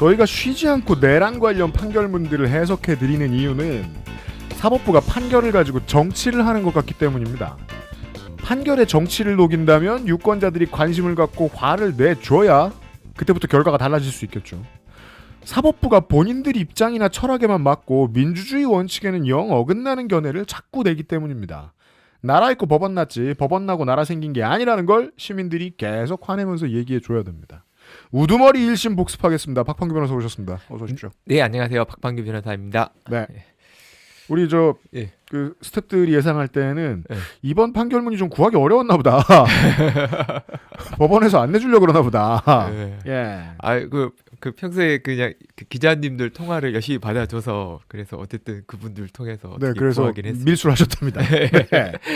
저희가 쉬지 않고 내란 관련 판결문들을 해석해 드리는 이유는 사법부가 판결을 가지고 정치를 하는 것 같기 때문입니다. 판결에 정치를 녹인다면 유권자들이 관심을 갖고 화를 내줘야 그때부터 결과가 달라질 수 있겠죠. 사법부가 본인들 입장이나 철학에만 맞고 민주주의 원칙에는 영 어긋나는 견해를 자꾸 내기 때문입니다. 나라 있고 법원 났지 법원 나고 나라 생긴 게 아니라는 걸 시민들이 계속 화내면서 얘기해줘야 됩니다. 우두머리 1심 복습하겠습니다. 박판규 변호사 오셨습니다. 어서 오십시오. 네, 안녕하세요. 박판규 변호사입니다. 네. 우리 저 예. 그 스태프들이 예상할 때는 예. 이번 판결문이 좀 구하기 어려웠나 보다. 법원에서 안 내주려고 그러나 보다. 예. 예. 그 평소에 그냥 그 기자님들 통화를 열심히 받아줘서 그래서 어쨌든 그분들 통해서 네, 그래서 구하긴 했습니다. 밀수를 하셨답니다. 네.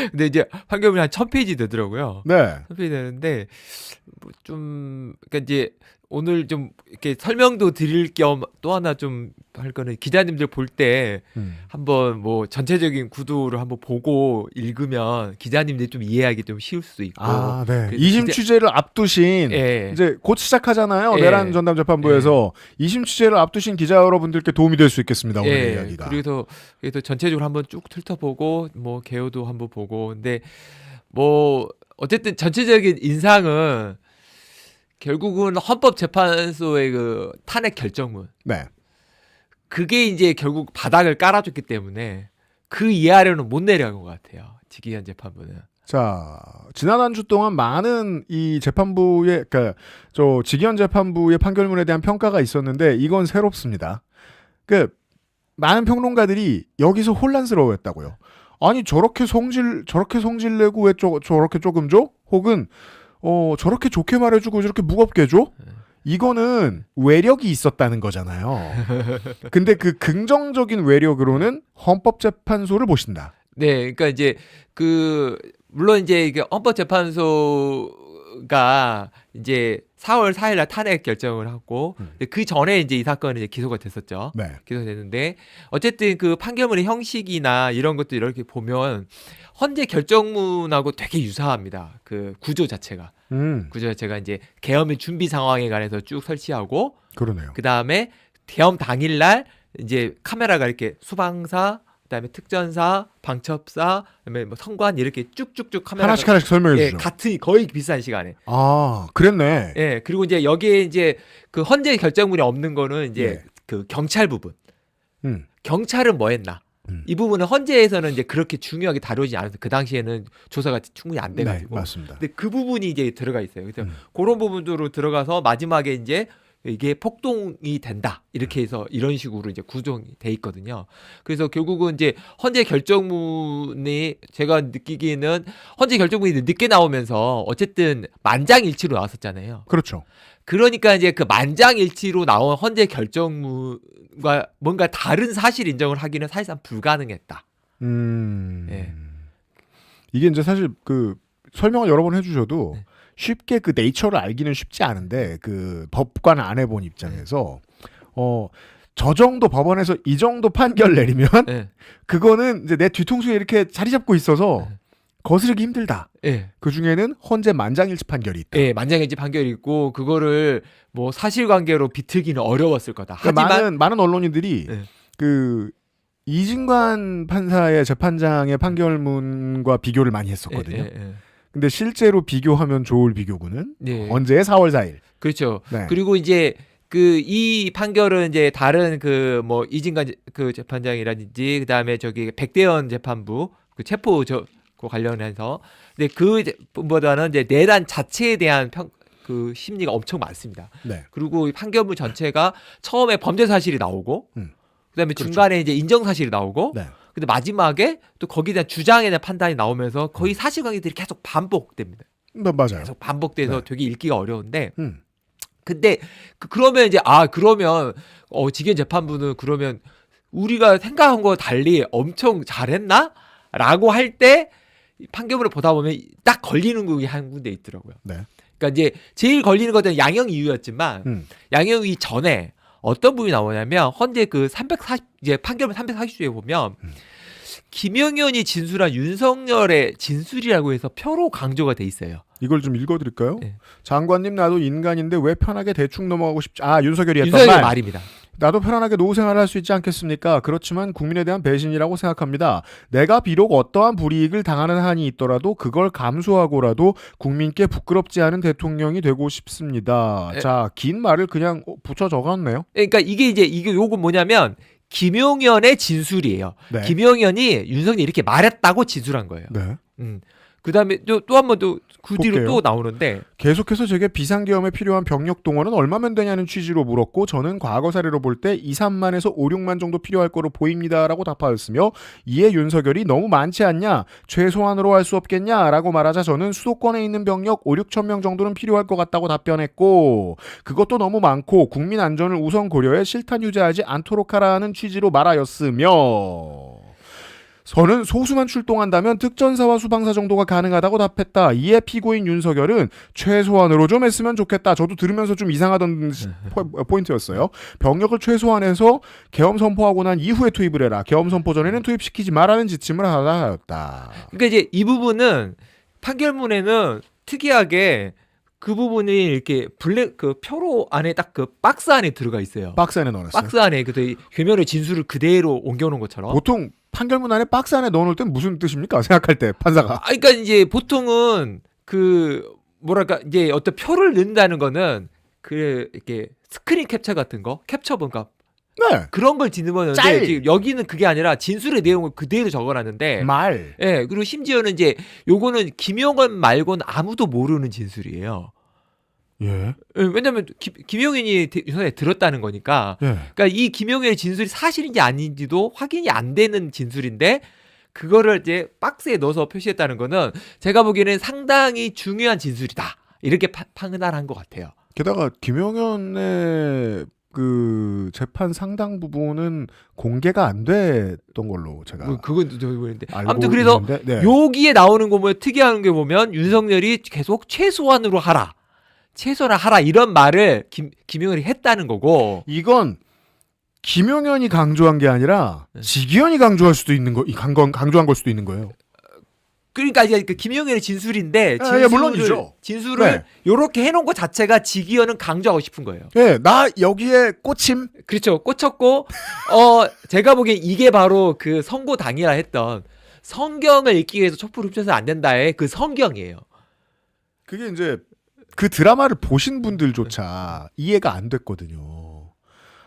근데 이제 판결문이 한 1000페이지 되더라고요. 네. 1000페이지 되는데 좀 그러니까 이제 오늘 좀 이렇게 설명도 드릴 겸 또 하나 좀 할 거는 기자님들 볼 때 한번 뭐 전체적인 구도를 한번 보고 읽으면 기자님들이 좀 이해하기 좀 쉬울 수도 있고. 아, 네. 그래서 2심 취재를 앞두신 예. 이제 곧 시작하잖아요. 예. 내란 전담 재판부에서 2심 취재를 앞두신 기자 여러분들께 도움이 될 수 있겠습니다. 오늘 이야기가. 그래서 전체적으로 한번 쭉 훑어보고 뭐 개요도 한번 보고 근데 뭐 어쨌든 전체적인 인상은 결국은 헌법재판소의 그 탄핵 결정문. 네. 그게 이제 결국 바닥을 깔아줬기 때문에 그 이하로는 못 내려간 것 같아요. 지기현 재판부는. 자, 지난 한 주 동안 많은 이 재판부의, 그러니까 저 지기현 재판부의 판결문에 대한 평가가 있었는데 이건 새롭습니다. 그 많은 평론가들이 여기서 혼란스러워했다고요. 아니 저렇게 성질 내고 왜 저렇게 조금 줘? 혹은 저렇게 좋게 말해주고 저렇게 무겁게 줘? 이거는 외력이 있었다는 거잖아요. 근데 그 긍정적인 외력으로는 헌법재판소를 보신다. 네, 그러니까 이제 물론 이제 이게 헌법재판소가 이제 4월 4일날 탄핵 결정을 하고 근데 그 전에 이제 이 사건은 이제 기소가 됐었죠. 네. 기소가 됐는데 어쨌든 그 판결문의 형식이나 이런 것도 이렇게 보면 헌재 결정문하고 되게 유사합니다. 그 구조 자체가. 구조 자체가 이제 계엄의 준비 상황에 관해서 쭉 설치하고 그러네요. 그 다음에 계엄 당일날 이제 카메라가 이렇게 수방사, 그다음에 특전사, 방첩사, 그다음에 뭐 선관 이렇게 쭉쭉쭉 카메라 하나씩 설명해 주죠. 같은 거의 비슷한 시간에. 아, 그랬네. 예, 그리고 이제 여기에 이제 그 헌재 결정문이 없는 거는 이제 예. 그 경찰 부분. 경찰은 뭐 했나? 이 부분은 헌재에서는 이제 그렇게 중요하게 다루지 않아서 그 당시에는 조사가 충분히 안 돼가지고. 네, 맞습니다. 근데 그 부분이 이제 들어가 있어요. 그래서 그런 부분으로 들어가서 마지막에 이제 이게 폭동이 된다 이렇게 해서 이런 식으로 이제 구성이 돼 있거든요. 그래서 결국은 이제 헌재 결정문이 제가 느끼기에는 헌재 결정문이 늦게 나오면서 어쨌든 만장일치로 나왔었잖아요. 그렇죠. 그러니까 이제 그 만장일치로 나온 헌재 결정문과 뭔가 다른 사실 인정을 하기는 사실상 불가능했다. 예. 이게 이제 사실 그 설명을 여러 번 해주셔도 네. 쉽게 그 네이처를 알기는 쉽지 않은데 그 법관 안 해본 입장에서 저 정도 법원에서 이 정도 판결 내리면 예. 그거는 이제 내 뒤통수에 이렇게 자리 잡고 있어서 거스르기 힘들다. 예. 그 중에는 헌재 만장일치 판결이 있다. 예, 만장일치 판결이 있고 그거를 뭐 사실관계로 비틀기는 어려웠을 거다. 그러니까 하지만 많은 언론인들이 예. 그 이진관 판사의 재판장의 판결문과 비교를 많이 했었거든요. 예. 근데 실제로 비교하면 좋을 비교구는 네. 언제 4월 4일. 그렇죠. 네. 그리고 이제 그 이 판결은 이제 다른 그 뭐 이진관 그 재판장이라든지 그다음에 저기 백대현 재판부 그 체포 그 관련해서 근데 그보다는 이제 내란 자체에 대한 그 심리가 엄청 많습니다. 네. 그리고 이 판결문 전체가 처음에 범죄 사실이 나오고 그다음에 그렇죠. 중간에 이제 인정 사실이 나오고 네. 근데 마지막에 또 거기에 대한 주장에 대한 판단이 나오면서 거의 사실관계들이 계속 반복됩니다. 맞아요. 계속 반복돼서 네. 되게 읽기가 어려운데 근데 그러면 이제 그러면 지기현 재판부는 그러면 우리가 생각한 거 달리 엄청 잘했나? 라고 할 때 판결문을 보다 보면 딱 걸리는 부분이 한 군데 있더라고요. 네. 그러니까 이제 제일 걸리는 것은 양형 이유였지만 양형 이유 전에 어떤 부분이 나오냐면 헌재 그 340 이제 판결문 340조에 보면 김영현이 진술한 윤석열의 진술이라고 해서 표로 강조가 돼 있어요. 이걸 좀 읽어드릴까요? 네. 장관님 나도 인간인데 왜 편하게 대충 넘어가고 싶지? 윤석열이 했던 윤석열 말. 말입니다. 나도 편안하게 노후생활을 할 수 있지 않겠습니까? 그렇지만 국민에 대한 배신이라고 생각합니다. 내가 비록 어떠한 불이익을 당하는 한이 있더라도 그걸 감수하고라도 국민께 부끄럽지 않은 대통령이 되고 싶습니다. 자, 긴 말을 그냥 붙여 적었네요. 그러니까 이게 요건 뭐냐면 김용현의 진술이에요. 네. 김용현이 윤석열이 이렇게 말했다고 진술한 거예요. 네. 그다음에 또 한 번 또 그 뒤로 볼게요. 또 나오는데 계속해서 제게 비상계엄에 필요한 병력 동원은 얼마면 되냐는 취지로 물었고 저는 과거 사례로 볼 때 2, 3만에서 5, 6만 정도 필요할 거로 보입니다라고 답하였으며 이에 윤석열이 너무 많지 않냐? 최소한으로 할 수 없겠냐? 라고 말하자 저는 수도권에 있는 병력 5, 6천 명 정도는 필요할 것 같다고 답변했고 그것도 너무 많고 국민 안전을 우선 고려해 실탄 유지하지 않도록 하라는 취지로 말하였으며 저는 소수만 출동한다면 특전사와 수방사 정도가 가능하다고 답했다. 이에 피고인 윤석열은 최소한으로 좀 했으면 좋겠다. 저도 들으면서 좀 이상하던 포인트였어요. 병력을 최소한해서 계엄 선포하고 난 이후에 투입을 해라. 계엄 선포 전에는 투입시키지 말라는 지침을 하였다. 그러니까 이제 이 부분은 판결문에는 특이하게 그 부분이 이렇게 그 표로 안에 딱 그 박스 안에 들어가 있어요. 박스 안에 넣어놨어요. 박스 안에 그 괴멸의 진술을 그대로 옮겨놓은 것처럼. 보통 판결문 안에 박스 안에 넣어놓을 땐 무슨 뜻입니까? 생각할 때 판사가. 그러니까 이제 보통은 그 뭐랄까 이제 어떤 표를 넣는다는 거는 그 이렇게 스크린 캡처 같은 거 캡처본가 네. 그런 걸 뒤집었는데 여기는 그게 아니라 진술의 내용을 그대로 적어놨는데 말. 예 그리고 심지어는 이제 요거는 김용건 말고는 아무도 모르는 진술이에요. 예. 왜냐면 김용현이 유선에 들었다는 거니까. 예. 그러니까 이 김용현의 진술이 사실인지 아닌지도 확인이 안 되는 진술인데 그거를 이제 박스에 넣어서 표시했다는 거는 제가 보기에는 상당히 중요한 진술이다. 이렇게 판단한 것 같아요. 게다가 김용현의 그 재판 상당 부분은 공개가 안 됐던 걸로 제가 그건 저 모르는데 알고 아무튼 그래서 있는데, 네. 여기에 나오는 거 보면 특이한 게 보면 윤석열이 계속 최소한으로 하라. 최소한 하라 이런 말을 김용현이 했다는 거고 이건 김용현이 강조한 게 아니라 네. 지기현이 강조할 수도 있는 거, 강조한 걸 수도 있는 거예요. 그러니까 이제 그 김용현의 진술인데 물론이죠. 진술을 네. 요렇게 해놓은 것 자체가 지기현은 강조하고 싶은 거예요. 예, 나 여기에 꽂힘. 그렇죠. 꽂혔고 제가 보기엔 이게 바로 그 선고 당일날 했던 성경을 읽기 위해서 촛불을 훔쳐서 안 된다의 그 성경이에요. 그게 이제 그 드라마를 보신 분들조차 이해가 안 됐거든요.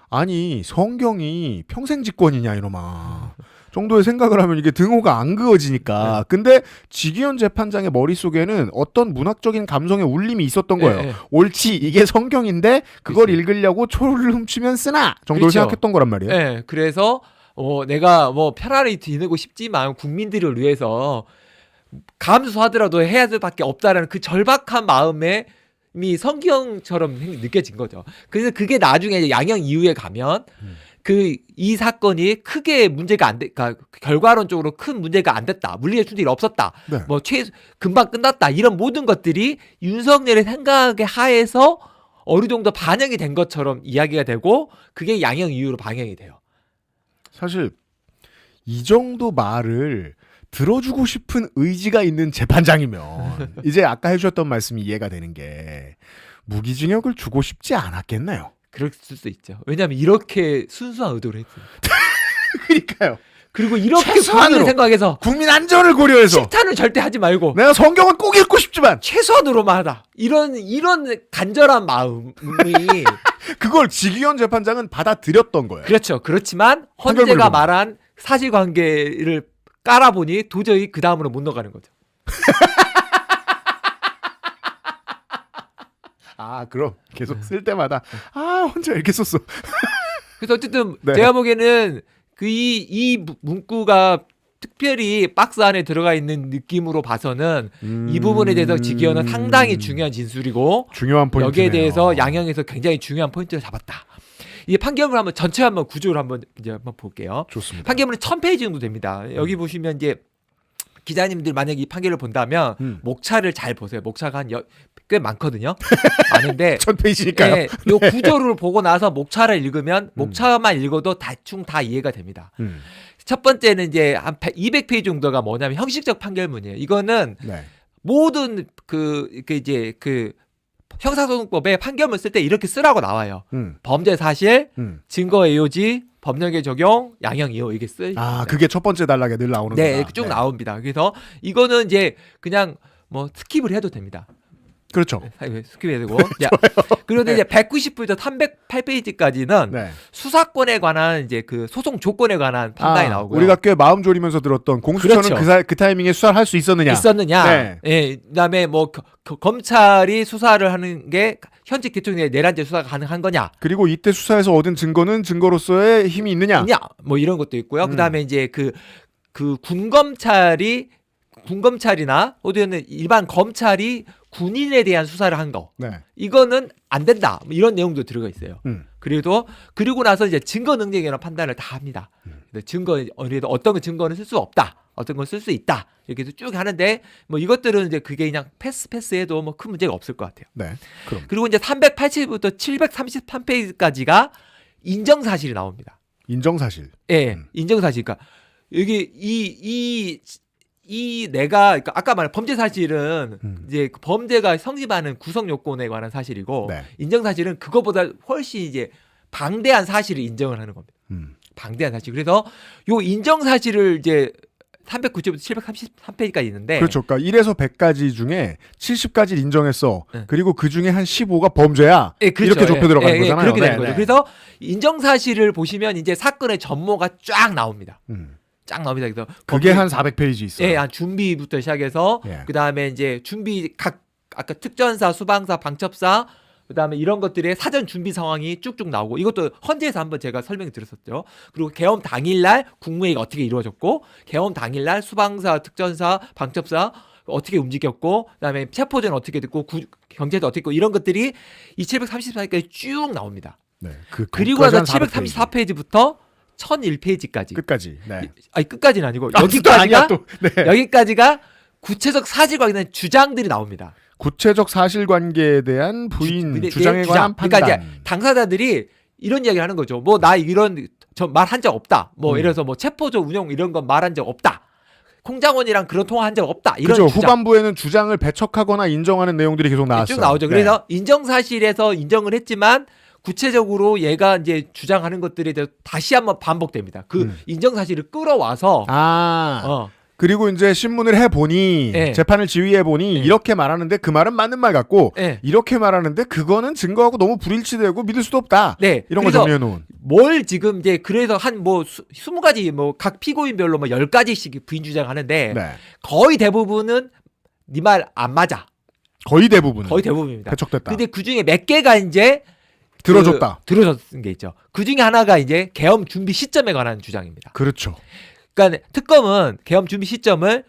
아니 성경이 평생 직권이냐 이놈아 정도의 생각을 하면 이게 등호가 안 그어지니까. 근데 지기현 재판장의 머릿속에는 어떤 문학적인 감성의 울림이 있었던 거예요. 네. 옳지 이게 성경인데 그걸 그치. 읽으려고 초를 훔치면 쓰나 정도를 그렇죠. 생각했던 거란 말이에요. 네, 그래서 내가 뭐 편안히 지내고 싶지만 국민들을 위해서 감수하더라도 해야 될 밖에 없다라는 그 절박한 마음에 이 성경처럼 느껴진 거죠. 그래서 그게 나중에 이제 양형 이후에 가면 이 사건이 크게 문제가 안 돼, 그러니까 결과론적으로 큰 문제가 안 됐다, 물리적 충돌이 없었다, 네. 뭐 금방 끝났다 이런 모든 것들이 윤석열의 생각에 하에서 어느 정도 반영이 된 것처럼 이야기가 되고 그게 양형 이후로 반영이 돼요. 사실 이 정도 말을 들어주고 싶은 의지가 있는 재판장이면 이제 아까 해주셨던 말씀이 이해가 되는 게 무기징역을 주고 싶지 않았겠네요. 그럴 수도 있죠. 왜냐하면 이렇게 순수한 의도를 했으니까. 그러니까요. 그리고 이렇게 최소한으로. 국민을 생각해서 국민 안전을 고려해서 실탄을 절대 하지 말고 내가 성경은 꼭 읽고 싶지만 최소한으로만 하다. 이런 간절한 마음이 그걸 지기현 재판장은 받아들였던 거예요. 그렇죠. 그렇지만 판결문을 헌재가 보면. 말한 사실관계를 깔아보니 도저히 그 다음으로 못 나가는 거죠. 그럼 계속 쓸 때마다 혼자 이렇게 썼어. 그래서 어쨌든 네. 제가 보기에는 이 문구가 특별히 박스 안에 들어가 있는 느낌으로 봐서는 이 부분에 대해서 지기현은 상당히 중요한 진술이고 중요한 포인트네요. 여기에 대해서 양형에서 굉장히 중요한 포인트를 잡았다. 이 판결문 한번 전체 한번 구조를 한번 볼게요. 좋습니다. 판결문은 1000페이지 정도 됩니다. 여기 보시면 이제 기자님들 만약에 이 판결을 본다면 목차를 잘 보세요. 목차가 꽤 많거든요. 많은데 1000페이지니까요. 예, 요 구조를 보고 나서 목차를 읽으면 목차만 읽어도 대충 다 이해가 됩니다. 첫 번째는 이제 한 200페이지 정도가 뭐냐면 형식적 판결문이에요. 이거는 네. 모든 이제 그 형사소송법에 판결문 쓸 때 이렇게 쓰라고 나와요. 범죄 사실, 증거의 요지, 법령의 적용, 양형 이유 이게 쓰. 아, 그게 첫 번째 단락에 늘 나오는 거다. 네, 쭉 나옵니다. 그래서 이거는 이제 그냥 뭐 스킵을 해도 됩니다. 그렇죠. 스킵해야 되고. 그런데 이제 190부터 308페이지까지는 네. 수사권에 관한 이제 그 소송 조건에 관한 판단이 나오고요. 우리가 꽤 마음 졸이면서 들었던 공수처는 그렇죠. 그 타이밍에 수사를 할 수 있었느냐. 네. 예, 그다음에 뭐 검찰이 수사를 하는 게 현직 기초의 내란죄 수사가 가능한 거냐. 그리고 이때 수사에서 얻은 증거는 증거로서의 힘이 있느냐. 뭐 이런 것도 있고요. 그다음에 이제 그 군검찰이나 어디는 일반 검찰이 군인에 대한 수사를 한 거. 네. 이거는 안 된다. 뭐 이런 내용도 들어가 있어요. 그리고 나서 이제 증거 능력에 대한 판단을 다 합니다. 어떤 증거는 쓸 수 없다. 어떤 건 쓸 수 있다. 이렇게 해서 쭉 하는데 뭐 이것들은 이제 그게 그냥 패스해도 뭐 큰 문제가 없을 것 같아요. 네. 그럼. 그리고 이제 380부터 733페이지까지가 인정사실이 나옵니다. 인정사실. 예, 인정사실. 그러니까 여기 그러니까 아까 말한 범죄 사실은 이제 그 범죄가 성립하는 구성 요건에 관한 사실이고 네. 인정 사실은 그거보다 훨씬 이제 방대한 사실을 인정을 하는 겁니다. 방대한 사실. 그래서 요 인정 사실을 이제 390부터 733페이지까지 있는데 그렇죠. 그러니까 1에서 100가지 중에 70가지를 인정했어. 네. 그리고 그 중에 한 15가 범죄야. 예, 그렇죠. 이렇게 좁혀 들어가는 거잖아요. 그렇게 되는 거죠. 그래서 인정 사실을 보시면 이제 사건의 전모가 쫙 나옵니다. 쫙 나옵니다. 그래서 그게 한 400페이지 있어요. 예, 한 준비부터 시작해서 예. 그다음에 이제 아까 특전사, 수방사, 방첩사 그다음에 이런 것들의 사전 준비 상황이 쭉쭉 나오고 이것도 헌재에서 한번 제가 설명을 드렸었죠. 그리고 계엄 당일날 국무회의가 어떻게 이루어졌고 계엄 당일날 수방사, 특전사, 방첩사 어떻게 움직였고 그다음에 체포전 어떻게 됐고 경제도 어떻게 됐고 이런 것들이 이 734페이지까지 쭉 나옵니다. 네. 그리고 나서 734페이지부터 1001페이지까지 끝까지. 네. 아니 끝까지는 아니고 아니야, 또. 네. 여기까지가 구체적 사실관계에 대한 주장들이 나옵니다. 구체적 사실관계에 대한 주장에 관한 판단. 그러니까 이제 당사자들이 이런 이야기를 하는 거죠. 뭐 나 이런 저 말한 적 없다. 뭐 이래서 뭐 체포조 운영 이런 건 말한 적 없다. 콩장원이랑 그런 통화한 적 없다. 이런 그렇죠. 주장. 후반부에는 주장을 배척하거나 인정하는 내용들이 계속 나왔어요. 쭉 나오죠. 네. 그래서 인정 사실에서 인정을 했지만 구체적으로 얘가 이제 주장하는 것들에 대해서 다시 한번 반복됩니다. 그 인정 사실을 끌어와서 그리고 이제 신문을 해보니 네. 재판을 지휘해보니 네. 이렇게 말하는데 그 말은 맞는 말 같고 네. 이렇게 말하는데 그거는 증거하고 너무 불일치되고 믿을 수도 없다. 네. 이런 거 정리해놓은. 뭘 지금 이제 그래서 한 뭐 20가지 뭐 각 피고인별로 뭐 10가지씩 부인 주장하는데 네. 거의 대부분은 네 말 안 맞아. 거의 대부분은. 거의 대부분입니다. 배척됐다. 근데 그 중에 몇 개가 이제 들어줬다. 들어줬은 게 있죠. 그 중에 하나가 이제 계엄 준비 시점에 관한 주장입니다. 그렇죠. 그러니까 특검은 계엄 준비 시점을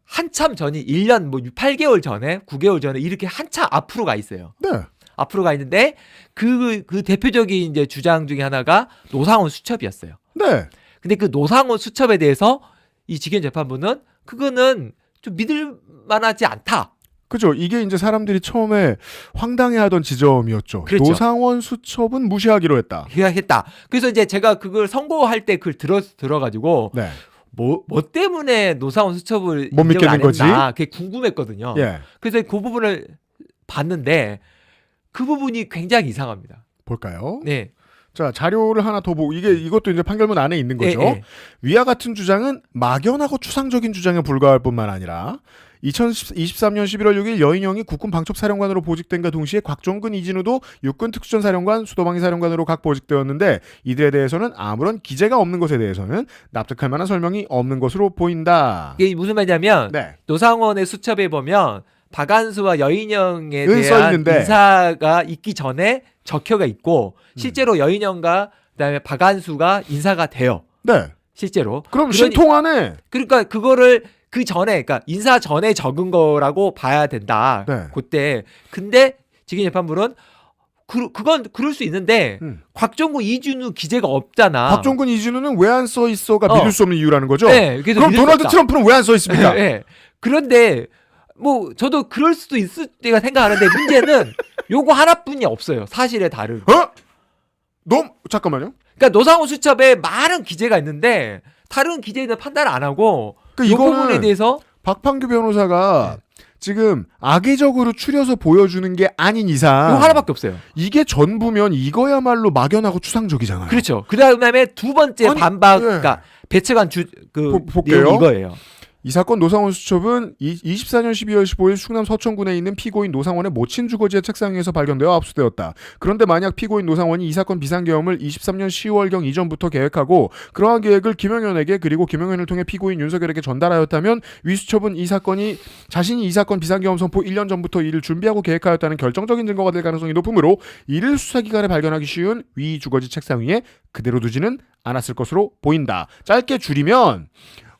한참 전이 1년 뭐 8개월 전에 9개월 전에 이렇게 한참 앞으로 가 있어요. 네. 앞으로 가 있는데 그 대표적인 이제 주장 중에 하나가 노상원 수첩이었어요. 네. 근데 그 노상원 수첩에 대해서 이 지견 재판부는 그거는 좀 믿을 만하지 않다. 그죠. 이게 이제 사람들이 처음에 황당해하던 지점이었죠. 그렇죠. 노상원 수첩은 무시하기로 했다. 했다. 그래서 이제 제가 그걸 선고할 때 그걸 들어가지고 네. 뭐 때문에 노상원 수첩을 못 인정을 안 믿겠는 거지? 했나 그게 궁금했거든요. 예. 그래서 그 부분을 봤는데 그 부분이 굉장히 이상합니다. 볼까요? 네. 자, 자료를 하나 더 보고 이것도 이제 판결문 안에 있는 거죠. 네. 위와 같은 주장은 막연하고 추상적인 주장에 불과할 뿐만 아니라 2023년 11월 6일 여인영이 국군 방첩사령관으로 보직된과 동시에 곽종근, 이진우도 육군 특수전사령관, 수도방위 사령관으로 각 보직되었는데 이들에 대해서는 아무런 기재가 없는 것에 대해서는 납득할 만한 설명이 없는 것으로 보인다. 이게 무슨 말이냐면 네. 노상원의 수첩에 보면 박한수와 여인영에 써 대한 있는데. 인사가 있기 전에 적혀가 있고 실제로 여인영과 그다음에 박한수가 인사가 돼요. 네. 실제로. 그럼 신통하네. 그러니까 그거를 그 전에 그러니까 인사 전에 적은 거라고 봐야 된다. 네. 그때 근데 지금 재판부는 그건 그럴 수 있는데 곽종근, 이준우 기재가 없잖아. 곽종근, 이준우는 왜 안 써 있어가 믿을 수 없는 이유라는 거죠. 네, 그래서 그럼 도널드 트럼프는 왜 안 써 있습니까? 네. 그런데 뭐 저도 그럴 수도 있을 때가 생각하는데 문제는 요거 하나뿐이 없어요. 사실에 다른. 잠깐만요. 그러니까 노상원 수첩에 많은 기재가 있는데 다른 기재는 판단을 안 하고 이 부분에 대해서 박판규 변호사가 지금 악의적으로 추려서 보여주는 게 아닌 이상 이거 하나밖에 없어요. 이게 전부면 이거야말로 막연하고 추상적이잖아요. 그렇죠. 그 다음에 두 번째 아니, 반박, 예. 그러니까 배척한 볼게요. 내용이 이거예요. 이 사건 노상원 수첩은 24년 12월 15일 충남 서천군에 있는 피고인 노상원의 모친 주거지의 책상 위에서 발견되어 압수되었다. 그런데 만약 피고인 노상원이 이 사건 비상계엄을 23년 10월경 이전부터 계획하고 그러한 계획을 김영현에게 그리고 김영현을 통해 피고인 윤석열에게 전달하였다면 위 수첩은 이 사건이 자신이 이 사건 비상계엄 선포 1년 전부터 이를 준비하고 계획하였다는 결정적인 증거가 될 가능성이 높으므로 이를 수사기관에 발견하기 쉬운 위 주거지 책상 위에 그대로 두지는 않았을 것으로 보인다. 짧게 줄이면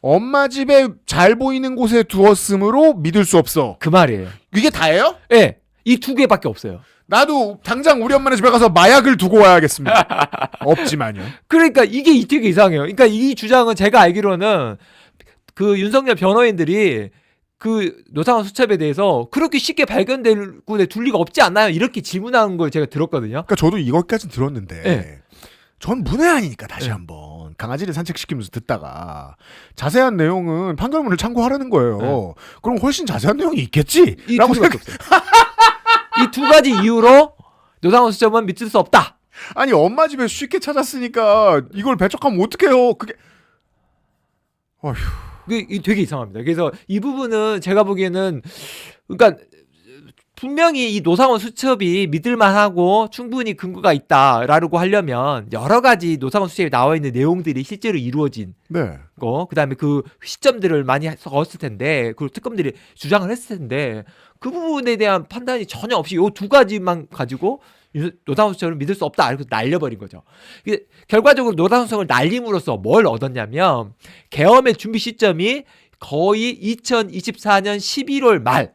엄마 집에 잘 보이는 곳에 두었으므로 믿을 수 없어. 그 말이에요. 이게 다예요? 예. 네, 이 두 개밖에 없어요. 나도 당장 우리 엄마네 집에 가서 마약을 두고 와야겠습니다. 없지만요. 그러니까 이게 되게 이상해요. 그러니까 이 주장은 제가 알기로는 그 윤석열 변호인들이 그 노상원 수첩에 대해서 그렇게 쉽게 발견될 곳에 둘 리가 없지 않나요? 이렇게 질문하는 걸 제가 들었거든요. 그러니까 저도 이것까진 들었는데 네. 전 문외한이니까 다시 네. 한번 강아지를 산책시키면서 듣다가 자세한 내용은 판결문을 참고하라는 거예요. 네. 그럼 훨씬 자세한 내용이 있겠지? 이 라고 두 가지 없어요. 이 두 가지 이유로 노상원 수첩은 믿을 수 없다. 아니 엄마 집에 쉽게 찾았으니까 이걸 배척하면 어떡해요? 그게 어휴. 그게 되게 이상합니다. 그래서 이 부분은 제가 보기에는 그러니까 분명히 이 노상원 수첩이 믿을만하고 충분히 근거가 있다라고 하려면 여러 가지 노상원 수첩에 나와 있는 내용들이 실제로 이루어진 네. 거, 그다음에 그 시점들을 많이 적었을 텐데, 그리고 특검들이 주장을 했을 텐데 그 부분에 대한 판단이 전혀 없이 요 두 가지만 가지고 노상원 수첩을 믿을 수 없다 이렇게 날려버린 거죠. 이게 결과적으로 노상원 수첩을 날림으로써 뭘 얻었냐면 계엄의 준비 시점이 거의 2024년 11월 말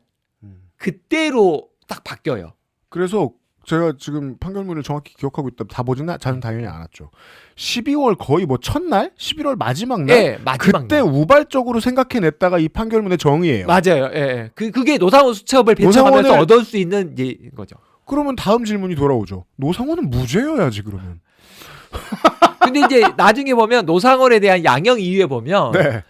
그때로 딱 바뀌어요. 그래서 제가 지금 판결문을 정확히 기억하고 있다. 다 보지는 저는 당연히 않았죠. 12월 거의 뭐 첫날? 11월 마지막 날? 예, 마지막 그때 날. 우발적으로 생각해냈다가 이 판결문의 정의예요. 맞아요. 예, 예. 그게 노상원 수첩을 배척하면서 노상원을- 얻을 수 있는 거죠. 그러면 다음 질문이 돌아오죠. 노상원은 무죄여야지 그러면. 근데 이제 나중에 보면 노상원에 대한 양형 이유에 보면 네.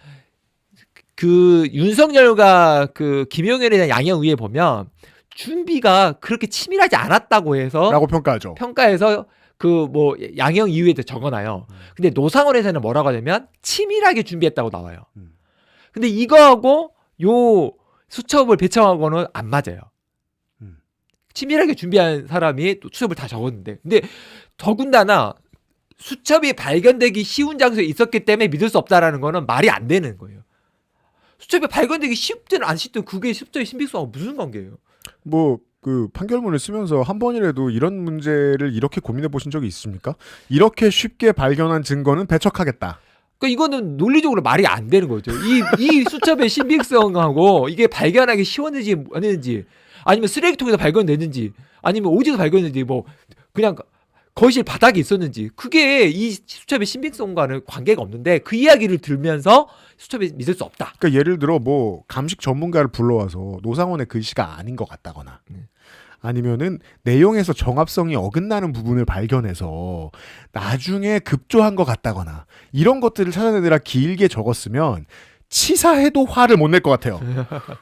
그 윤석열과 그 김용현에 대한 양형 이유에 보면 준비가 그렇게 치밀하지 않았다고 해서 라고 평가하죠. 평가해서 그 뭐 양형 이유에도 적어놔요. 근데 노상원에서는 뭐라고 하냐면 치밀하게 준비했다고 나와요. 근데 이거하고 요 수첩을 배척하고는 안 맞아요. 치밀하게 준비한 사람이 또 수첩을 다 적었는데, 근데 더군다나 수첩이 발견되기 쉬운 장소에 있었기 때문에 믿을 수 없다라는 거는 말이 안 되는 거예요. 수첩이 발견되기 쉽든 안 쉽든 그게 수첩의 신빙성하고 무슨 관계예요? 뭐 그 판결문을 쓰면서 한 번이라도 이런 문제를 이렇게 고민해 보신 적이 있습니까? 이렇게 쉽게 발견한 증거는 배척하겠다. 그러니까 이거는 논리적으로 말이 안 되는 거죠. 이 수첩의 신빙성하고 이게 발견하기 쉬웠는지 아닌지, 아니면 쓰레기통에서 발견됐는지, 아니면 어디서 발견됐는지, 뭐 그냥 거실 바닥에 있었는지, 그게 이 수첩의 신빙성과는 관계가 없는데 그 이야기를 들으면서 수첩에 믿을 수 없다. 그러니까 예를 들어 뭐 감식 전문가를 불러와서 노상원의 글씨가 아닌 것 같다거나 아니면은 내용에서 정합성이 어긋나는 부분을 발견해서 나중에 급조한 것 같다거나 이런 것들을 찾아내느라 길게 적었으면 치사해도 화를 못 낼 것 같아요.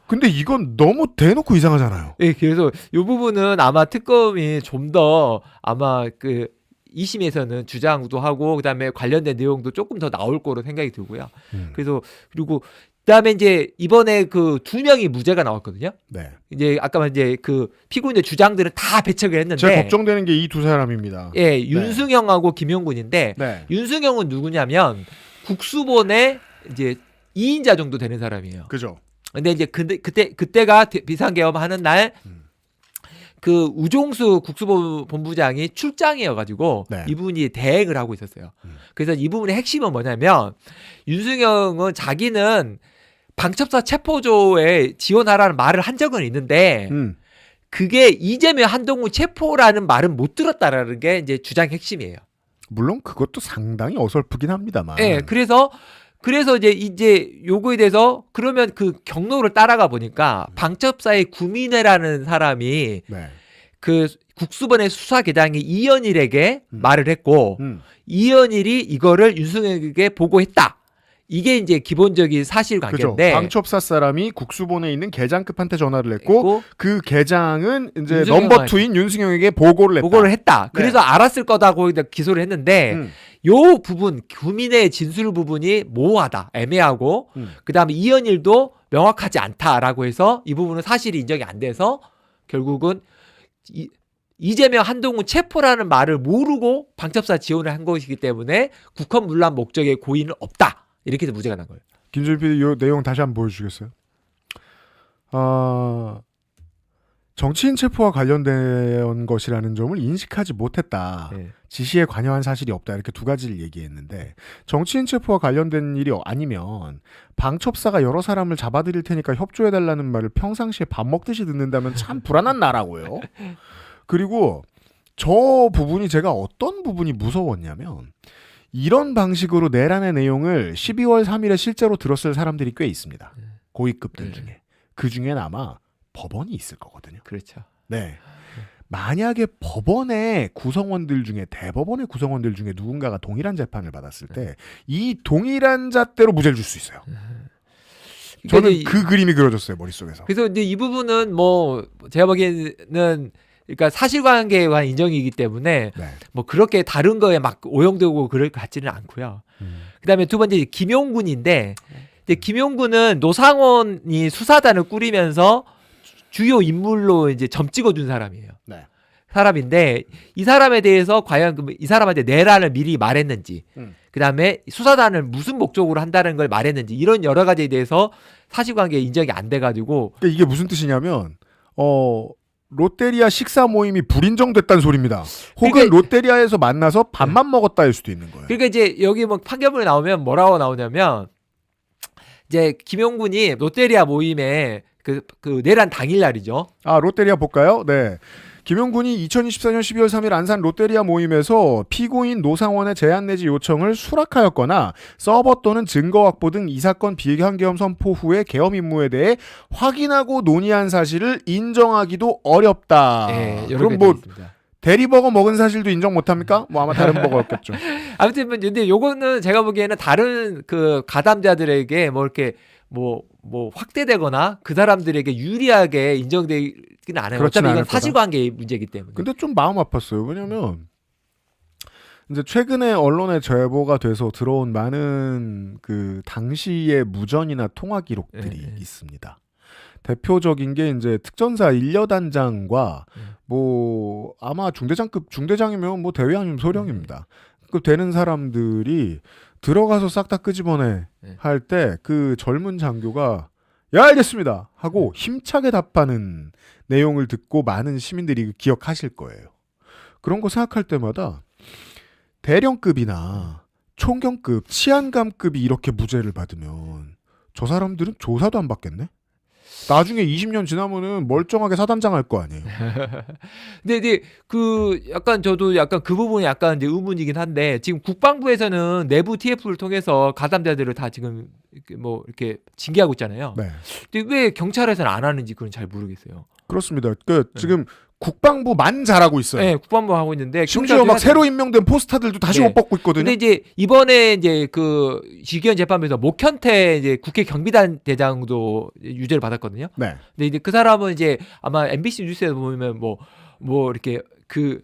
근데 이건 너무 대놓고 이상하잖아요. 예, 그래서 이 부분은 아마 특검이 좀 더 아마 그 2심에서는 주장도 하고 그다음에 관련된 내용도 조금 더 나올 거로 생각이 들고요. 그래서 그리고 그다음에 이제 이번에 그 2명이 무죄가 나왔거든요. 네. 이제 아까 이제 그 피고인의 주장들은 다 배척을 했는데, 제가 걱정되는 게 이 두 사람입니다. 예, 윤승영하고 김용군인데, 네. 윤승영은 누구냐면 국수본의 이제 2인자 정도 되는 사람이에요. 그죠. 근데 이제 그때가 비상계엄 하는 날 그 우종수 국수본부장이 출장이어가지고 네. 이분이 대행을 하고 있었어요. 그래서 이 부분의 핵심은 뭐냐면 윤승영은 자기는 방첩사 체포조에 지원하라는 말을 한 적은 있는데 그게 이재명 한동훈 체포라는 말은 못 들었다라는 게 이제 주장 핵심이에요. 물론 그것도 상당히 어설프긴 합니다만. 예, 그래서 이제 요거에 대해서 그러면 그 경로를 따라가 보니까 방첩사의 구민회라는 사람이 네. 그 국수본의 수사계장이 이현일에게 말을 했고 이현일이 이거를 윤석열에게 보고했다. 이게 이제 기본적인 그죠. 사실관계인데 방첩사 사람이 국수본에 있는 계장급한테 전화를 했고 그 계장은 이제 윤승영한테 넘버 2인 윤승영에게 보고를 했다. 보고를 했다. 네. 그래서 알았을 거다고 기소를 했는데 요 부분 구민의 진술 부분이 모호하다, 애매하고 그다음에 이현일도 명확하지 않다라고 해서 이 부분은 사실이 인정이 안 돼서 결국은 이재명 한동훈 체포라는 말을 모르고 방첩사 지원을 한 것이기 때문에 국헌 문란 목적의 고의는 없다. 이렇게 해서 무죄가 난 거예요. 김준일 PD 이 내용 다시 한번 보여주시겠어요? 정치인 체포와 관련된 것이라는 점을 인식하지 못했다. 네. 지시에 관여한 사실이 없다. 이렇게 두 가지를 얘기했는데 정치인 체포와 관련된 일이 아니면 방첩사가 여러 사람을 잡아들일 테니까 협조해달라는 말을 평상시에 밥 먹듯이 듣는다면 참 불안한 나라고요. 그리고 저 부분이 제가 어떤 부분이 무서웠냐면 이런 방식으로 내란의 내용을 12월 3일에 실제로 들었을 사람들이 꽤 있습니다. 고위급들 중에. 그 중엔 아마 법원이 있을 거거든요. 그렇죠. 네. 만약에 법원의 구성원들 중에 대법원의 구성원들 중에 누군가가 동일한 재판을 받았을 때 이 동일한 잣대로 무죄를 줄 수 있어요. 저는 그 그림이 그려졌어요. 머릿속에서. 그래서 이제 이 부분은 뭐 제가 보기에는 그러니까 사실관계와 인정이기 때문에 네. 뭐 그렇게 다른 거에 막 오용되고 그럴 것 같지는 않고요. 그다음에 두 번째 김용군인데 이제 김용군은 노상원이 수사단을 꾸리면서 주요 인물로 이제 점 찍어준 사람이에요. 네. 사람인데 이 사람에 대해서 과연 이 사람한테 내란을 미리 말했는지, 그다음에 수사단을 무슨 목적으로 한다는 걸 말했는지 이런 여러 가지에 대해서 사실관계 인정이 안 돼가지고 그러니까 이게 무슨 뜻이냐면 롯데리아 식사 모임이 불인정됐다는 소리입니다. 혹은 그러니까, 롯데리아에서 만나서 밥만 먹었다일 수도 있는 거예요. 그러니까 이제 여기 뭐 판결문에 나오면 뭐라고 나오냐면 이제 김용군이 롯데리아 모임에 그 내란 당일날이죠. 롯데리아 볼까요? 네. 김용군이 2024년 12월 3일 안산 롯데리아 모임에서 피고인 노상원의 제안 내지 요청을 수락하였거나 서버 또는 증거 확보 등 이 사건 비환계엄 선포 후에 계엄 임무에 대해 확인하고 논의한 사실을 인정하기도 어렵다. 네, 그럼 뭐 대리버거 먹은 사실도 인정 못합니까? 뭐 아마 다른 버거였겠죠. 아무튼 근데 요거는 제가 보기에는 다른 그 가담자들에게 뭐 이렇게 뭐 확대되거나 그 사람들에게 유리하게 인정되기는 않아요. 어차피 이건 사실관계의 문제이기 때문에. 근데 좀 마음 아팠어요. 왜냐면 이제 최근에 언론에 제보가 돼서 들어온 많은 그 당시의 무전이나 통화 기록들이 있습니다. 대표적인 게 이제 특전사 1여단장과 뭐 아마 중대장이면 뭐 대위 아니면 소령입니다. 그 되는 사람들이 들어가서 싹 다 끄집어내 할 때 그 젊은 장교가 야 알겠습니다 하고 힘차게 답하는 내용을 듣고 많은 시민들이 기억하실 거예요. 그런 거 생각할 때마다 대령급이나 총경급, 치안감급이 이렇게 무죄를 받으면 저 사람들은 조사도 안 받겠네? 나중에 20년 지나면은 멀쩡하게 사단장 할 거 아니에요. 근데 그 약간 저도 약간 그 부분이 약간 이제 의문이긴 한데 지금 국방부에서는 내부 TF를 통해서 가담자들을 다 지금 뭐 이렇게 징계하고 있잖아요. 네. 근데 왜 경찰에서는 안 하는지 그건 잘 모르겠어요. 그렇습니다. 지금 국방부만 잘하고 있어요. 네, 국방부 하고 있는데 심지어 막 새로 임명된 포스터들도 다시 옷 벗고 있거든요. 근데 이제 이번에 이제 그 지기현 재판에서 목현태 이제 국회 경비단 대장도 유죄를 받았거든요. 네. 근데 이제 그 사람은 이제 아마 MBC 뉴스에서 보면 뭐 이렇게 그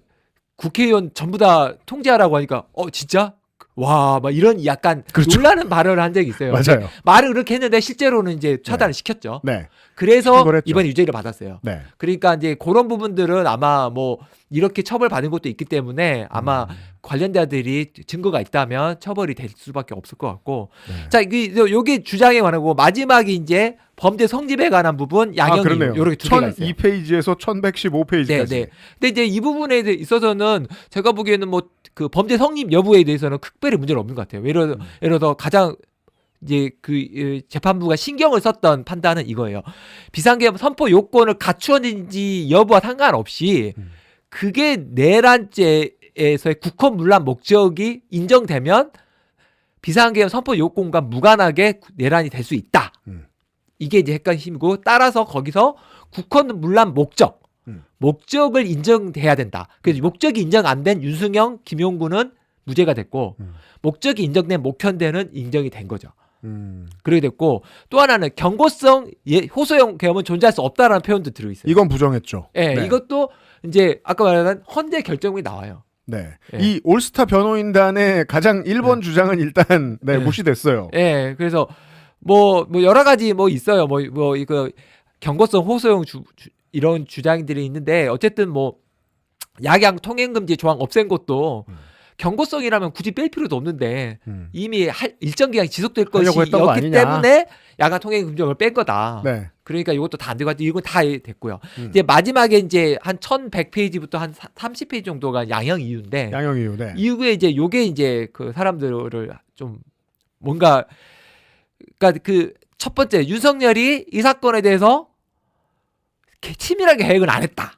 국회의원 전부 다 통제하라고 하니까 진짜? 와, 막 이런 약간 그렇죠. 놀라는 발언을 한 적이 있어요. 맞아요. 말을 그렇게 했는데 실제로는 이제 차단을 시켰죠. 네. 그래서 이번에 유죄를 받았어요. 네. 그러니까 이제 그런 부분들은 아마 뭐 이렇게 처벌받은 것도 있기 때문에 아마 관련자들이 증거가 있다면 처벌이 될 수밖에 없을 것 같고. 네. 자, 요게 주장에 관하고 마지막이 이제 범죄 성립에 관한 부분 양형이 이렇게 두 개가 있어요. 1002페이지에서 1115페이지까지. 네. 근데 이제 이 부분에 있어서는 제가 보기에는 뭐 그 범죄 성립 여부에 대해서는 특별히 문제는 없는 것 같아요. 예를 들어 가장 이제 그 재판부가 신경을 썼던 판단은 이거예요. 비상계엄 선포 요건을 갖추었는지 여부와 상관없이 그게 내란죄에서의 국헌 문란 목적이 인정되면 비상계엄 선포 요건과 무관하게 내란이 될 수 있다. 이게 이제 핵심이고 따라서 거기서 국헌 문란 목적을 인정돼야 된다. 그래서 목적이 인정 안 된 윤승영, 김용군은 무죄가 됐고 목적이 인정된 목현대는 인정이 된 거죠. 그렇게 됐고 또 하나는 경고성 호소형 계엄은 존재할 수 없다라는 표현도 들어있어요. 이건 부정했죠. 예, 네. 이것도 이제 아까 말한 헌재 결정이 나와요. 네. 예. 이 올스타 변호인단의 가장 1번 주장은 일단 예. 무시됐어요. 예, 그래서 뭐 여러 가지 뭐 있어요. 뭐 이거 경고성 호소형 이런 주장들이 있는데 어쨌든 뭐 약양 통행금지 조항 없앤 것도 경고성이라면 굳이 뺄 필요도 없는데 이미 일정 기간 지속될 하려고 했던 거 것이었기 아니냐. 때문에 야간 통행 금지령을 뺀 거다. 네. 그러니까 이것도 다 안 되고 이건 다 됐고요. 이제 마지막에 이제 한 1100페이지부터 한 30페이지 정도가 양형 이유인데 양형 이유. 네. 이후에 이제 요게 이제 그 사람들을 좀 뭔가 그러니까 그 첫 번째 윤석열이 이 사건에 대해서 치밀하게 계획은 안 했다.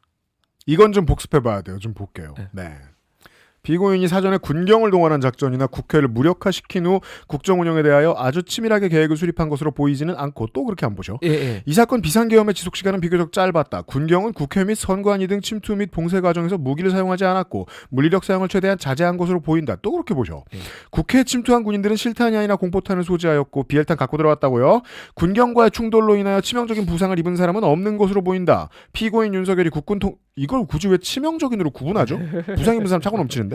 이건 좀 복습해봐야 돼요. 좀 볼게요. 네. 피고인이 사전에 군경을 동원한 작전이나 국회를 무력화시킨 후 국정 운영에 대하여 아주 치밀하게 계획을 수립한 것으로 보이지는 않고 또 그렇게 안 보죠. 예. 이 사건 비상계엄의 지속시간은 비교적 짧았다. 군경은 국회 및 선관위 등 침투 및 봉쇄 과정에서 무기를 사용하지 않았고 물리력 사용을 최대한 자제한 것으로 보인다. 또 그렇게 보죠. 국회에 침투한 군인들은 실탄이 아니라 공포탄을 소지하였고 비엘탄 갖고 들어왔다고요. 군경과의 충돌로 인하여 치명적인 부상을 입은 사람은 없는 것으로 보인다. 피고인 윤석열이 이걸 굳이 왜 치명적인으로 구분하죠? 부상 입은 사람 차고 넘치는데?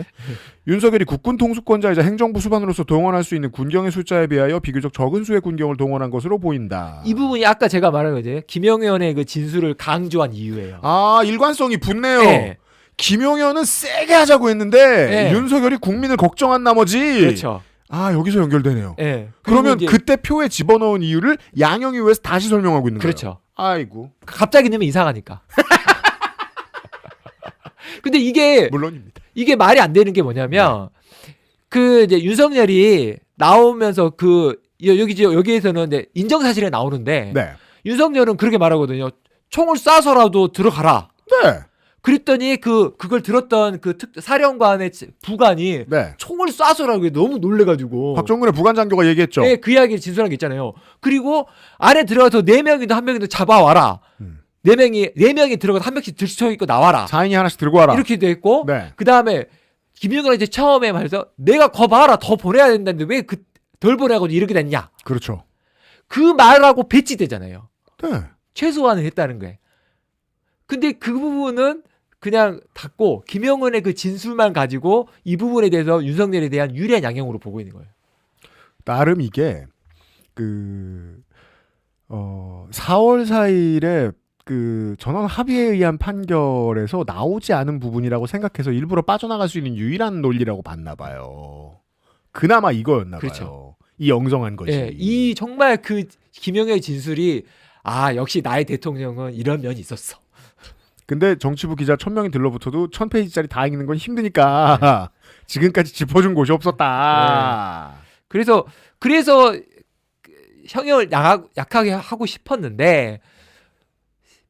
윤석열이 국군 통수권자이자 행정부 수반으로서 동원할 수 있는 군경의 숫자에 비하여 비교적 적은 수의 군경을 동원한 것으로 보인다. 이 부분이 아까 제가 말한 거죠. 김영현의 그 진술을 강조한 이유예요. 아, 일관성이 붙네요. 네. 김용현은 세게 하자고 했는데 윤석열이 국민을 걱정한 나머지 그렇죠. 아, 여기서 연결되네요. 네. 그러면 그때 표에 집어넣은 이유를 양형 이후에서 다시 설명하고 있는 거예요. 그렇죠. 아이고. 갑자기 넣으면 이상하니까. 근데 이게 물론입니다. 이게 말이 안 되는 게 뭐냐면 그 이제 윤석열이 나오면서 그 여기에서는 이제 인정 사실에 나오는데 네. 윤석열은 그렇게 말하거든요. 총을 쏴서라도 들어가라. 네. 그랬더니 그걸 들었던 그 사령관의 부관이 네. 총을 쏴서라고 너무 놀래가지고 박정근의 부관장교가 얘기했죠. 네, 그 이야기를 진술한 게 있잖아요. 그리고 안에 들어가서 4명이든 1명이든 잡아와라. 4명이 들어가서 한 명씩 들쳐 있고 나와라. 4인이 하나씩 들고 와라. 이렇게 돼 있고 네. 그 다음에 김용현이 이제 처음에 말해서 내가 거 봐라 더 보내야 된다는데 왜 덜 보내고 이렇게 됐냐. 그렇죠. 그 말하고 배치되잖아요. 네. 최소한은 했다는 거예요. 근데 그 부분은 그냥 닫고 김용현의 그 진술만 가지고 이 부분에 대해서 윤석열에 대한 유리한 양형으로 보고 있는 거예요. 나름 이게 4월 4일에 그 전원 합의에 의한 판결에서 나오지 않은 부분이라고 생각해서 일부러 빠져나갈 수 있는 유일한 논리라고 봤나 봐요. 그나마 이거였나 봐요. 그렇죠. 이 영성한 것이. 예, 이 정말 그 김용현의 진술이 아 역시 나의 대통령은 이런 면이 있었어. 근데 정치부 기자 1000명이 들러붙어도 1000페이지짜리 다 읽는 건 힘드니까 지금까지 짚어준 곳이 없었다. 그래서 형을 약하게 하고 싶었는데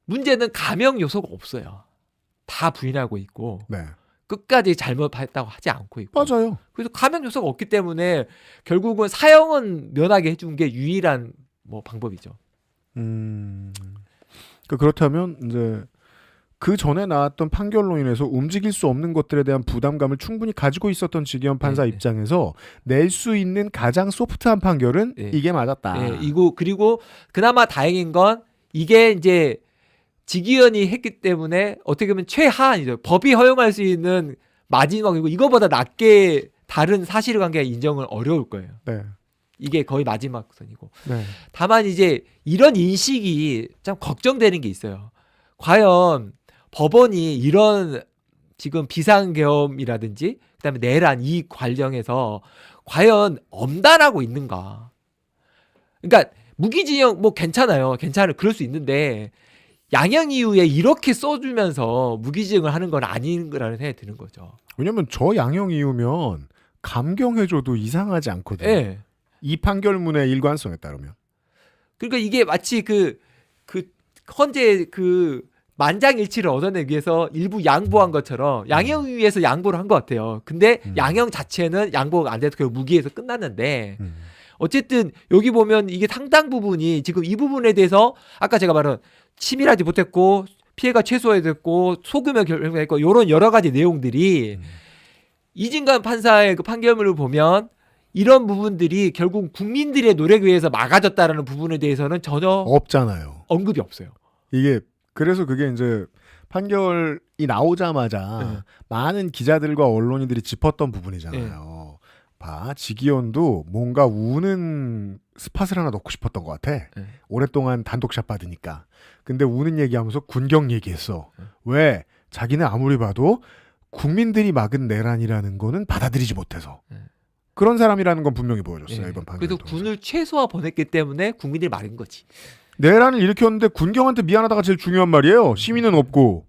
문제는 감형 요소가 없어요. 다 부인하고 있고 네. 끝까지 잘못했다고 하지 않고 있고. 맞아요. 그래서 감형 요소가 없기 때문에 결국은 사형은 면하게 해준 게 유일한 뭐 방법이죠. 그렇다면 이제 그 전에 나왔던 판결로 인해서 움직일 수 없는 것들에 대한 부담감을 충분히 가지고 있었던 지기현 판사 네. 입장에서 낼 수 있는 가장 소프트한 판결은 이게 맞았다. 예, 그리고 그나마 다행인 건 이게 이제 지기현이 했기 때문에 어떻게 보면 최하한이죠. 법이 허용할 수 있는 마지막이고 이거보다 낮게 다른 사실관계가 인정을 어려울 거예요. 네. 이게 거의 마지막 선이고. 네. 다만 이제 이런 인식이 참 걱정되는 게 있어요. 과연 법원이 이런 지금 비상계엄이라든지 그다음에 내란 이 관련해서 과연 엄단하고 있는가? 그러니까 무기징역 뭐 괜찮아요. 그럴 수 있는데 양형 이후에 이렇게 써주면서 무기징역을 하는 건 아닌 거라는 생각이 드는 거죠. 왜냐면 저 양형 이후면 감경해줘도 이상하지 않거든요. 네. 이 판결문의 일관성에 따르면. 그러니까 이게 마치 그 헌재 그 만장일치를 얻어내기 위해서 일부 양보한 것처럼 양형 위에서 양보를 한 것 같아요. 근데 양형 자체는 양보가 안 돼서 결국 무기에서 끝났는데 어쨌든 여기 보면 이게 상당 부분이 지금 이 부분에 대해서 아까 제가 말한 치밀하지 못했고 피해가 최소화됐고 소규모 결정했고 이런 여러 가지 내용들이 이진관 판사의 그 판결문을 보면 이런 부분들이 결국 국민들의 노력에 의해서 막아졌다라는 부분에 대해서는 전혀 없잖아요. 언급이 없어요. 이게 그래서 그게 이제 판결이 나오자마자 많은 기자들과 언론인들이 짚었던 부분이잖아요. 봐, 지기현도 뭔가 우는 스팟을 하나 넣고 싶었던 것 같아. 오랫동안 단독샷 받으니까. 근데 우는 얘기하면서 군경 얘기했어. 왜? 자기는 아무리 봐도 국민들이 막은 내란이라는 거는 받아들이지 못해서. 그런 사람이라는 건 분명히 보여줬어요. 이번 판결. 그래서 군을 최소화 보냈기 때문에 국민들이 막은 거지. 내란을 일으켰는데 군경한테 미안하다가 제일 중요한 말이에요. 시민은 없고.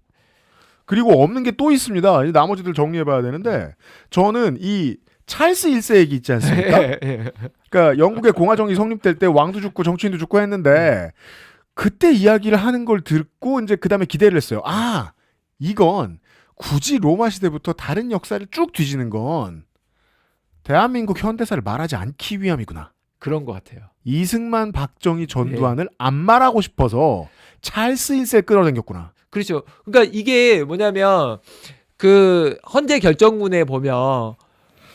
그리고 없는 게 또 있습니다. 나머지들 정리해봐야 되는데 저는 이 찰스 1세 얘기 있지 않습니까? 그러니까 영국의 공화정이 성립될 때 왕도 죽고 정치인도 죽고 했는데 그때 이야기를 하는 걸 듣고 이제 그 다음에 기대를 했어요. 아, 이건 굳이 로마 시대부터 다른 역사를 쭉 뒤지는 건 대한민국 현대사를 말하지 않기 위함이구나. 그런 것 같아요. 이승만, 박정희 전두환을 안 말하고 싶어서 찰스 1세 끌어당겼구나. 그렇죠. 그러니까 이게 뭐냐면 그 헌재 결정문에 보면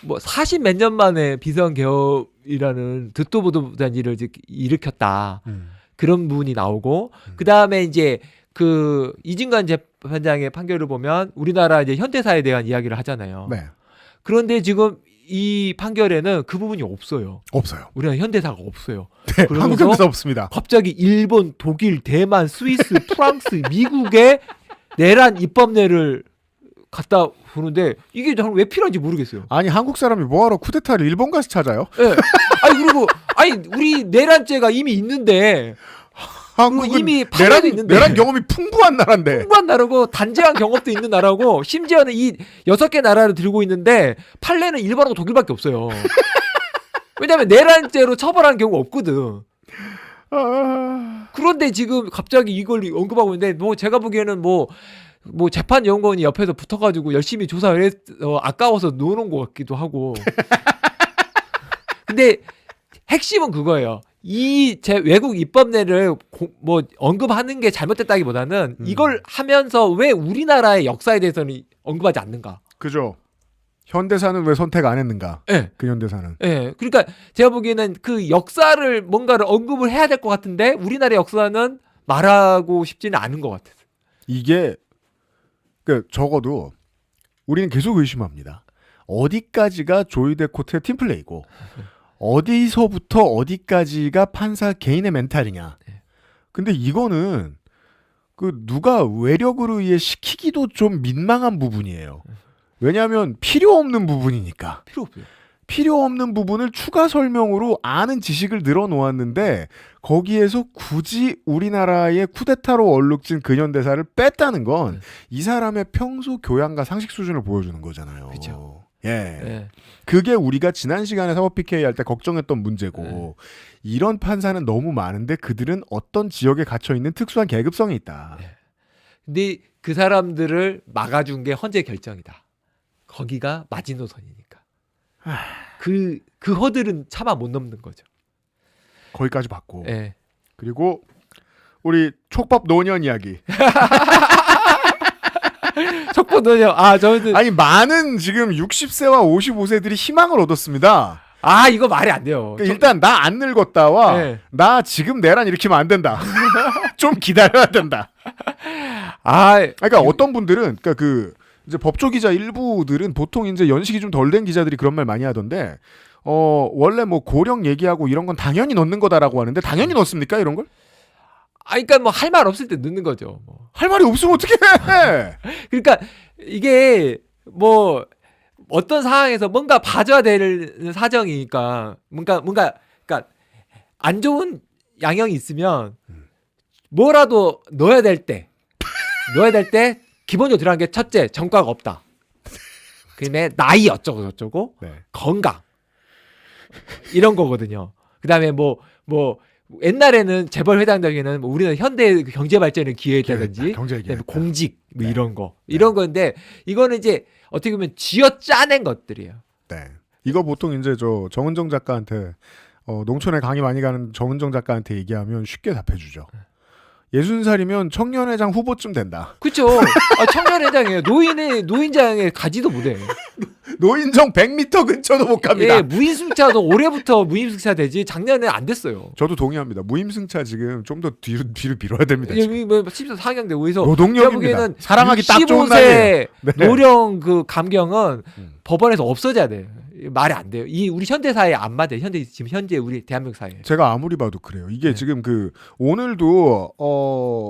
뭐 40 몇 년 만에 비선개혁이라는 듣도 보도 못한 일을 일으켰다. 그런 부분이 나오고 그 다음에 이제 그 이진관 재판장의 판결을 보면 우리나라 이제 현대사에 대한 이야기를 하잖아요. 네. 그런데 지금 이 판결에는 그 부분이 없어요. 없어요. 우리나라 현대사가 없어요. 네, 그러면서 한국 현대사 없습니다. 갑자기 일본, 독일, 대만, 스위스, 프랑스, 미국의 내란 입법례를 갖다 보는데 이게 저는 왜 필요한지 모르겠어요. 아니 한국 사람이 뭐하러 쿠데타를 일본 가서 찾아요? 예. 네. 아니 그리고 아니 우리 내란죄가 이미 있는데 한국은 이미 판례도 있는데 내란 경험이 풍부한 나라인데. 풍부한 나라고 단죄한 경험도 있는 나라고 심지어는 이 6개 나라를 들고 있는데 판례는 일본하고 독일밖에 없어요. 왜냐하면 내란죄로 처벌하는 경우가 없거든. 그런데 지금 갑자기 이걸 언급하고 있는데 뭐 제가 보기에는 뭐 재판연구원이 옆에서 붙어가지고 열심히 조사를 해서 아까워서 놓는 것 같기도 하고. 근데 핵심은 그거예요. 이 외국 입법례를 뭐 언급하는 게 잘못됐다기보다는 이걸 하면서 왜 우리나라의 역사에 대해서는 언급하지 않는가? 그죠. 현대사는 왜 선택 안 했는가? 네. 그 현대사는. 네. 그러니까 제가 보기에는 그 역사를 뭔가를 언급을 해야 될 것 같은데 우리나라의 역사는 말하고 싶지는 않은 것 같아요. 이게 그 적어도 우리는 계속 의심합니다. 어디까지가 조이데 코트의 팀플레이고 어디서부터 어디까지가 판사 개인의 멘탈이냐. 근데 이거는 그 누가 외력으로 의해 시키기도 좀 민망한 부분이에요. 왜냐하면 필요 없는 부분이니까. 필요 없어요. 필요 없는 부분을 추가 설명으로 아는 지식을 늘어놓았는데 거기에서 굳이 우리나라의 쿠데타로 얼룩진 근현대사를 뺐다는 건 이 사람의 평소 교양과 상식 수준을 보여주는 거잖아요. 그렇죠. 예. 네. 그게 우리가 지난 시간에 사법 PK 할 때 걱정했던 문제고 이런 판사는 너무 많은데 그들은 어떤 지역에 갇혀 있는 특수한 계급성이 있다. 근데 그 사람들을 막아준 게 헌재 결정이다. 거기가 마지노선이니까. 그 허들은 차마 못 넘는 거죠. 거기까지 봤고. 네. 그리고 우리 촉법 노년 이야기. 촉법노년. 저는 아니 많은 지금 60세와 55세들이 희망을 얻었습니다. 이거 말이 안 돼요. 그러니까 일단 나 안 늙었다와 네. 나 지금 내란 일으키면 안 된다. 좀 기다려야 된다. 그러니까 어떤 분들은 그러니까 그 이제 법조 기자 일부들은 보통 이제 연식이 좀 덜 된 기자들이 그런 말 많이 하던데 원래 뭐 고령 얘기하고 이런 건 당연히 넣는 거다라고 하는데 당연히 넣습니까 이런 걸? 그러니까 뭐 할 말 없을 때 넣는 거죠. 뭐. 할 말이 없으면 어떻게 해? 그러니까 이게 뭐 어떤 상황에서 뭔가 봐줘야 될 사정이니까 뭔가 그러니까 안 좋은 양형이 있으면 뭐라도 넣어야 될 때 기본적으로 들어간 게 첫째 전과가 없다. 그다음에 나이 어쩌고 저쩌고 네. 건강 이런 거거든요. 그다음에 뭐 옛날에는 재벌 회장들에게는 뭐 우리는 현대 경제 발전에 기여했다든지 경제 그다음에 얘기했다. 공직 뭐 네. 이런 건데 이거는 이제 어떻게 보면 쥐어 짜낸 것들이에요. 네. 이거 보통 이제 저 정은정 작가한테 농촌에 강의 많이 가는 정은정 작가한테 얘기하면 쉽게 답해주죠. 60살이면 청년회장 후보쯤 된다. 그렇죠. 청년회장이에요. 노인장에 가지도 못해. 노인정 100m 근처도 못 갑니다. 예, 무임승차도 올해부터 무임승차 되지 작년에 안 됐어요. 저도 동의합니다. 무임승차 지금 좀 더 뒤로 밀어야 됩니다. 지금. 여기 뭐 심지어 상향되고 그래서 노동력입니다. 사랑하기 딱 좋은 65세 날이에요. 네. 노령 그 감경은 음. 법원에서 없어져야 돼요. 말이 안 돼요. 이 우리 현대 사회에 안 맞아요. 지금 현재 우리 대한민국 사회에. 제가 아무리 봐도 그래요. 이게 네. 지금 그 오늘도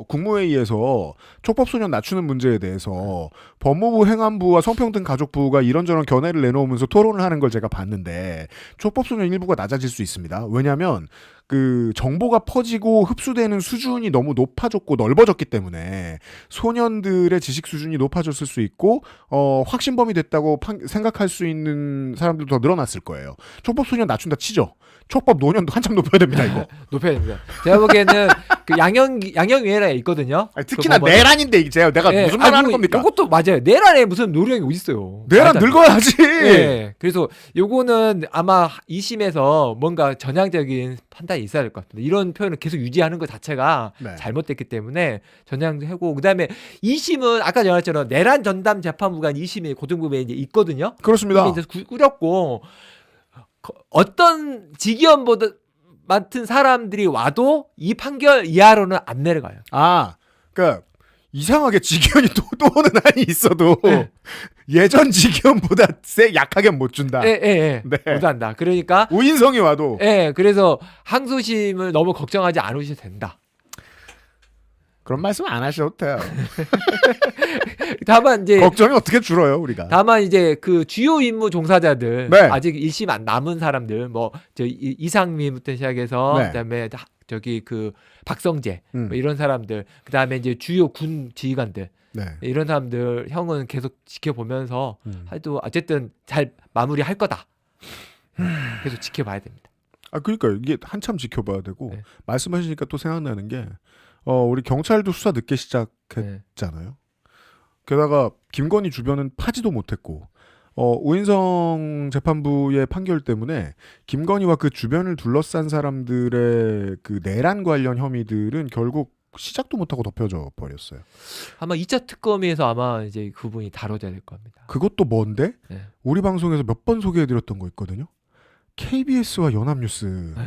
국무회의에서 촉법소년 낮추는 문제에 대해서 법무부 행안부와 성평등가족부가 이런저런 견해를 내놓으면서 토론을 하는 걸 제가 봤는데 촉법소년 일부가 낮아질 수 있습니다. 왜냐하면 그 정보가 퍼지고 흡수되는 수준이 너무 높아졌고 넓어졌기 때문에 소년들의 지식 수준이 높아졌을 수 있고 확신범이 됐다고 생각할 수 있는 사람들도 더 늘어났을 거예요. 촉법소년 낮춘다 치죠. 촉법 노년도 한참 높여야 됩니다. 이거. 높여야 됩니다. 제가 보기에는 그 양형위원회가 있거든요. 아니, 특히나 그 법원에. 내란인데 이제 내가 예, 무슨 말 하는 그리고 겁니까? 이것도 맞아요. 내란에 무슨 노령이 어디 있어요? 내란 늙어야지. 예. 그래서 요거는 아마 2심에서 뭔가 전향적인 판단이 있어야 될 것 같습니다. 이런 표현을 계속 유지하는 것 자체가 네. 잘못됐기 때문에 전향하고 그다음에 2심은 아까 전했처럼 내란 전담 재판부가 2심에 고등법에 이제 있거든요. 그렇습니다. 이제 꾸렸고 어떤 직위원보다 맡은 사람들이 와도 이 판결 이하로는 안 내려가요. 아, 그러니까 이상하게 직위원이 또 오는 한이 있어도 네. 예전 직위원보다 약하게 못 준다. 예. 네. 못한다. 그러니까 우인성이 와도 그래서 항소심을 너무 걱정하지 않으셔도 된다. 그런 말씀 안 하셔도 돼요. 다만 이제 걱정이 어떻게 줄어요, 우리가. 다만 이제 그 주요 임무 종사자들 네. 아직 1심 안 남은 사람들 뭐 저 이상민부터 시작해서 네. 그다음에 저기 그 박성재 음. 뭐 이런 사람들 그다음에 이제 주요 군 지휘관들 네. 이런 사람들 형은 계속 지켜보면서 하여튼 어쨌든 잘 마무리할 거다. 계속 지켜봐야 됩니다. 아, 그러니까 이게 한참 지켜봐야 되고 네. 말씀하시니까 또 생각나는 게 우리 경찰도 수사 늦게 시작했잖아요. 네. 게다가 김건희 주변은 파지도 못했고 오인성 재판부의 판결 때문에 김건희와 그 주변을 둘러싼 사람들의 그 내란 관련 혐의들은 결국 시작도 못하고 덮여져 버렸어요. 아마 2차 특검에서 아마 이제 그 부분이 다뤄져야 될 겁니다. 그것도 뭔데? 네. 우리 방송에서 몇 번 소개해드렸던 거 있거든요. KBS와 연합뉴스. 네.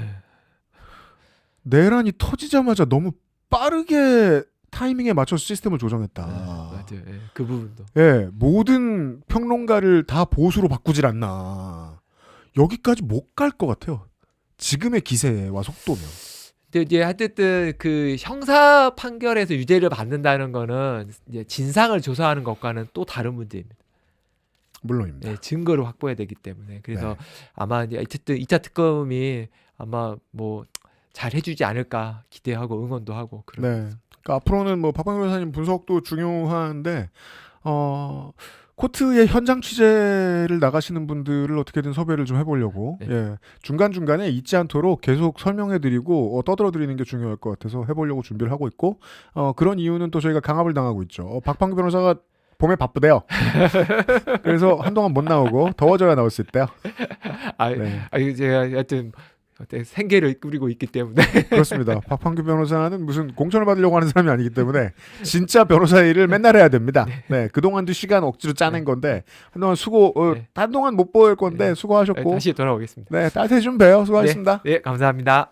내란이 터지자마자 너무 빠르게 타이밍에 맞춰서 시스템을 조정했다. 맞아요. 예, 그 부분도. 예, 모든 평론가를 다 보수로 바꾸질 않나. 여기까지 못 갈 것 같아요. 지금의 기세와 속도면. 근데 이제 하여튼 그 형사 판결에서 유죄를 받는다는 거는 이제 진상을 조사하는 것과는 또 다른 문제입니다. 물론입니다. 네, 증거를 확보해야 되기 때문에 그래서 네. 아마 이제 어쨌든 2차 특검이 아마 뭐 잘 해주지 않을까 기대하고 응원도 하고 그런. 네. 그러니까 앞으로는 뭐 박광일 변호사님 분석도 중요한데 코트의 현장 취재를 나가시는 분들을 어떻게든 섭외를 좀 해보려고 네. 예, 중간중간에 잊지 않도록 계속 설명해드리고 떠들어드리는 게 중요할 것 같아서 해보려고 준비를 하고 있고 그런 이유는 또 저희가 강압을 당하고 있죠. 박광규 변호사가 봄에 바쁘대요. 그래서 한동안 못 나오고 더워져야 나올 수 있대요. 제가 하여튼 생계를 꾸리고 있기 때문에 그렇습니다. 박광규 변호사는 무슨 공천을 받으려고 하는 사람이 아니기 때문에 진짜 변호사 일을 맨날 해야 됩니다. 네, 그동안도 시간 억지로 짜낸 건데 한동안 한동안 못 볼 건데 수고하셨고 다시 돌아오겠습니다. 네, 따뜻해 좀 봬요. 수고하셨습니다. 네, 감사합니다.